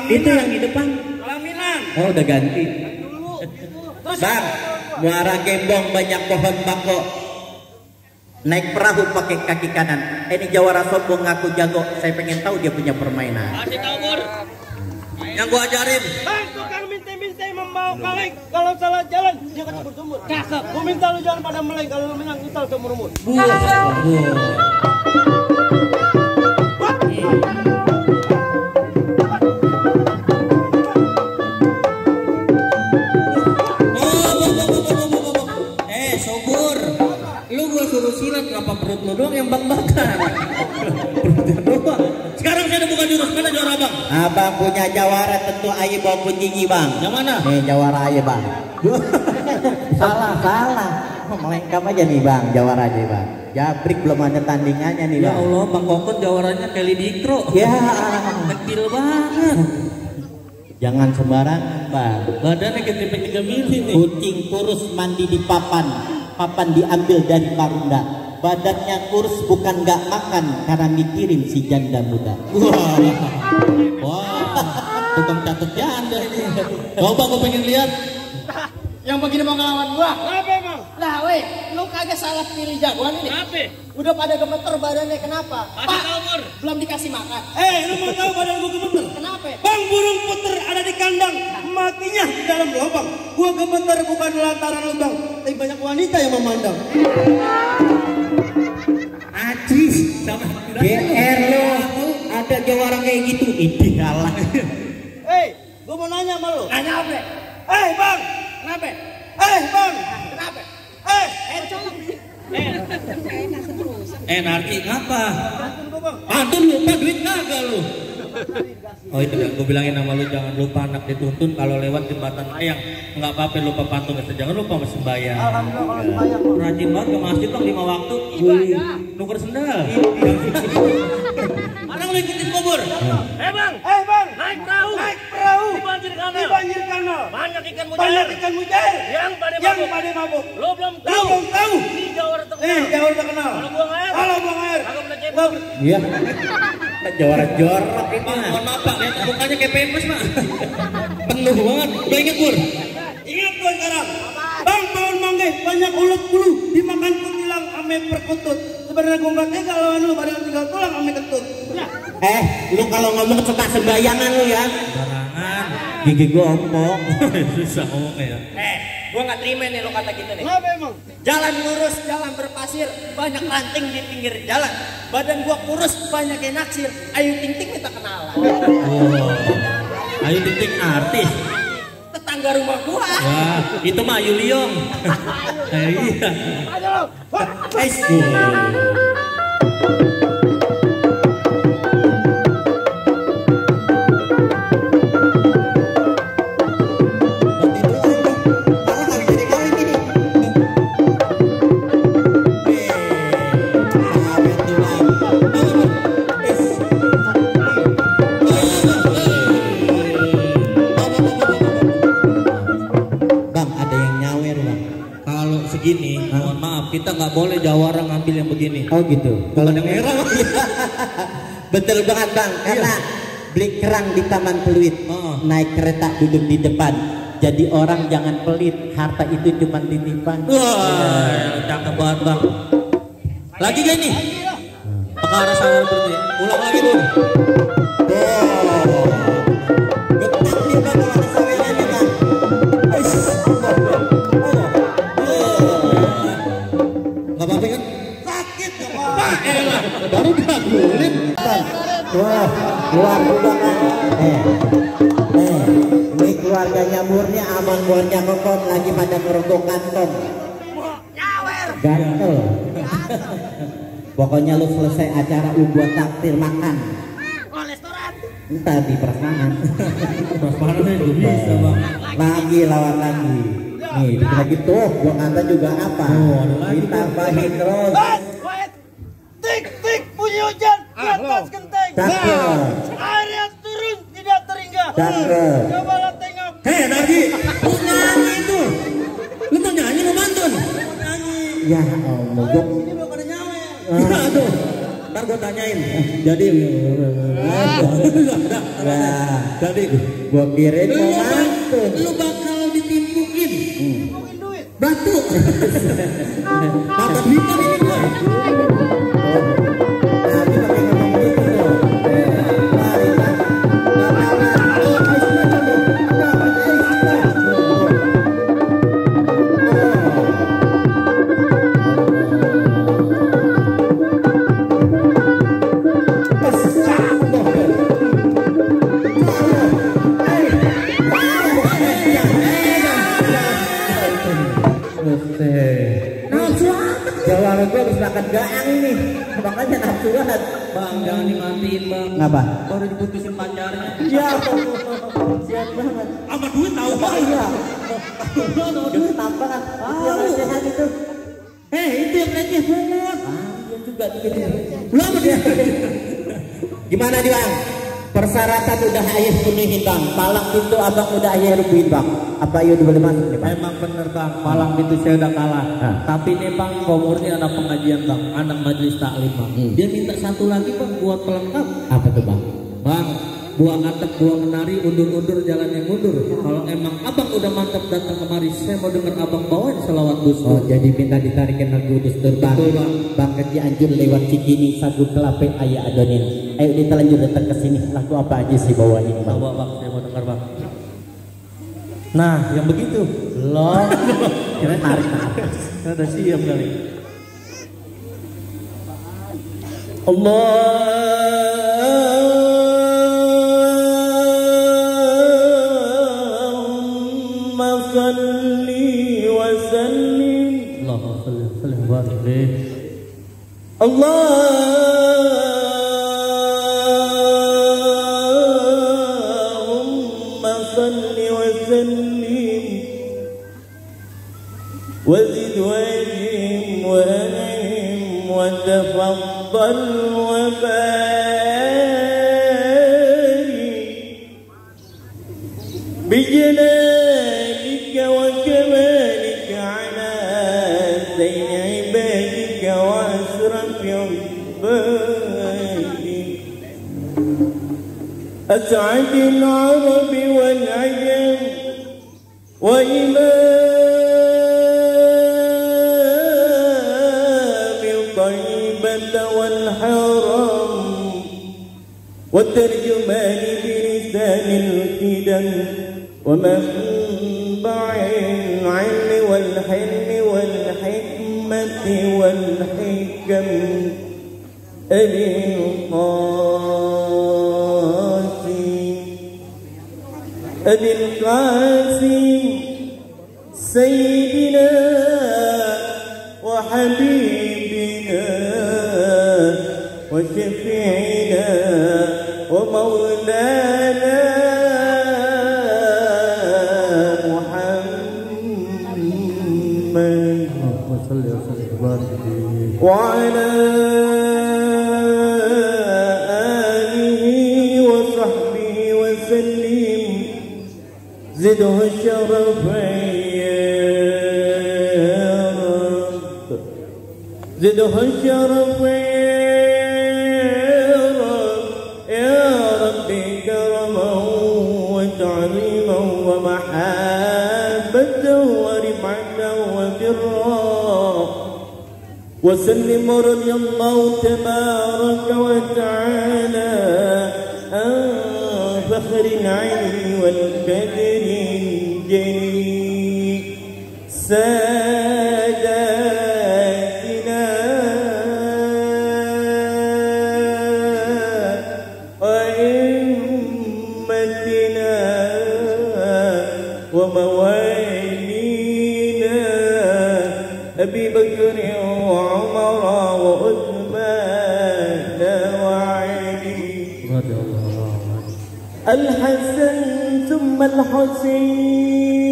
Itu yang di depan. Pelaminan. Oh, udah ganti. Bang, muara gembong banyak pohon bako. Naik perahu pakai kaki kanan. Ini Jawara sombong ngaku jago. Saya pengen tahu dia punya permainan. Kasih tahu Bur. Yang gua ajarin. Bang, tukang minta-minta membawa kaleng. Kalau salah jalan, dia kata bertumur. Cakep. Gua minta lu jangan pada meleng. Kalau lu menang, kita seumur-umur. Sobur. Lu gua suruh silat, kenapa perut lu doang yang bak-bakan? Sekarang saya udah bukan jurus. Mana Jawara Abang? Abang punya Jawara tentu ayo bawa kunjingi bang. Yang mana? Nih Jawara aja bang. salah. Melengkap aja nih bang, Jawara aja bang. Jabrik belum ada tandingannya nih bang. Ya Allah, Bang Kokon Jawaranya Kelly Dikro. Ya. Kecil banget. Jangan sembarangan bang. Badannya kayak triplek 3 mili nih. Kucing kurus mandi di papan. Papan diambil dari Marunda. Badannya kurus bukan gak makan karena mikirin si janda muda. Wah, tukang catet janda ini. Coba gue pengen lihat. Yang begini mau ngelawan gua. Kenapa emang? Nah weh, lu kagak salah pilih jagoan ini. Kenapa? Udah pada gemeter badannya, kenapa? Kasih tahu Bur. Belum dikasih makan. Lu mau tahu badan gua gemeter? Kenapa? Bang, burung puter ada di kandang, matinya di dalam lubang. Gua gemeter bukan lantaran lubang, tapi banyak wanita yang memandang. Ajis sama GR lo. Ada Jawara kayak gitu. Ideal lah. Gua mau nanya sama lu. Nanya apa? Bang. Kenapa? Bang. Kenapa? Narki ngapa? Bantuin gua, Bang. Pantun lupa duit kagak lu. Oh itu kan gue bilangin sama lu, jangan lupa anak dituntun kalau lewat jembatan layang. Nggak apa-apa lupa pantun, jangan lupa sembahyang. Alhamdulillah kalau sembahyang, Bang. Rajin banget ke masjid Bang 5 waktu. Nuker sendal. Mana lu ikutin kubur? Bang. Naik perahu. Di banjir kanal. Banyak ikan Banyak ikan mujair. Yang pada mabuk. Lo belum Lu belum tahu. Ini Jawara Jawara terkenal. Kalau buang air. Kagak pernah cebok. Iya. Jawara jorok itu. Mohon maaf Pak, lihat mukanya kayak pempes Pak. Penuh banget. Gue inget Bur. Ingat gua sekarang. Bang, pohon manggeh banyak ulut bulu dimakan kutilang ame perkutut. Sebenarnya gua nggak tega lawan lu, padahal tinggal tulang ame kentut. Lu kalau ngomong suka sembayangan lu ya. Barangan. Gigi gua ompong. Susah ngomongnya ya. Gua nggak terima nih lo kata gitu nih. Kenapa emang? Jalan lurus, jalan berpasir, banyak ranting di pinggir jalan. Badan gua kurus, banyak yang naksir. Ayu Ting Ting minta kenalan. Ayo titik artis. Tetangga rumah gua. Wah, itu mah Ayu Liong. Iya. Ayo lo. Segini, mohon maaf, kita nggak boleh Jawara ngambil yang begini. Oh gitu. Kalau yang merah, Betul banget bang, karena beli kerang di Taman Peluit, naik kereta duduk di depan. Jadi orang jangan pelit, harta itu cuma titipan. wah, cakep banget bang. Lagi gak nih? Perkara sama berarti. Ulang lagi Bur. Getak nih bang, kalau ada sawerannya bang. Gak apa-apa kan? Sakit gak apa? Baru gagulit. Wah, keluar juga kan. Ini keluarganya Murni aman, bornya Kokon lagi pada merogoh kantong. Gatel. Pokoknya lu selesai acara lu buat takdir makan. Restoran. Entar di prasmanan. Prasmanan juga bisa bang. Lagi lawan lagi. Nih, lagi tuh gua kata juga apa? Ditambahin terus. Tik tik bunyi hujan di atas genteng. Cakep. Air yang turun tidak terhingga. Cakep. Cobalah tengok. Hei Nargi, lu nyanyi itu. Lu mau nyanyi mau mantun? Ya Allah, gua Ini belum ada nyawa ya. Aduh. Ntar gue tanyain. Jadi jadi Gua kirain mau mantu. lu bakal ditimpukin batu. Mata hitam ini gue. Jawara gue habis makan gaang ini, makanya nafsu banget. Bang, jangan dimatiin bang. Ngapa? Baru diputusin pacarnya. Ya, siap banget. Sama duit tahu Oh iya, duit tambahan. Yang recehan itu. Itu yang receh banget. Dia juga gitu. Belum dia. Gimana dia bang? Persyaratan udah ayah penuhin bang. Palang itu abang udah ayah rubuhin bang. Apa ayo boleh masuk nih bang? Emang bener bang, Palang itu saya udah kalah. Tapi nih bang, komurnya anak pengajian bang, anak majelis taklim bang. Dia minta satu lagi bang buat pelengkap. Apa tuh bang? Bang, buang atap, buang menari, undur-undur jalan yang mundur. Kalau emang abang udah mantap datang kemari, saya mau denger abang bawain selawat Gus Oh Dur. jadi minta ditarikin lagu Gus Dur bang. Betul, Bang. Bang Cianjur lewat Cikini Sagu Kelape ayah adonin. Ayo kita lanjut datang ke sini. Lagu apa aja sih bawain bang? Coba bang, saya mau denger bang. Nah, yang begitu. Loh, Kira tarik nafas. udah siap kali. Allahumma salli wa sallim. Allahumma salli wa sallim wa barik. Allahumma salli wa sallim وزد وجهم وأنعم وتفضل وبارك بجلالك وكمالك على زين عبادك وأشرف عبادك أسعد العرب والعجم وإمام طيبة والحرم والترجمان بلسان الهدى ومنبع العلم والحلم والحكمة والحكم أبي القاسم سيدنا وحبيبنا وشفيعنا ومولانا محمد وعلى آله وصحبه وسلم زده الشرف يا رب زده الشرف يا رب كرما وتعظيما ومحبة ورفعة وبرا وسلم رضي الله تبارك وتعالى عن فخر العلم والكدر الجليل ساداتنا وأئمتنا وموالينا أبي بكر وعمر وعثمان وعلي الحسن ثم الحسين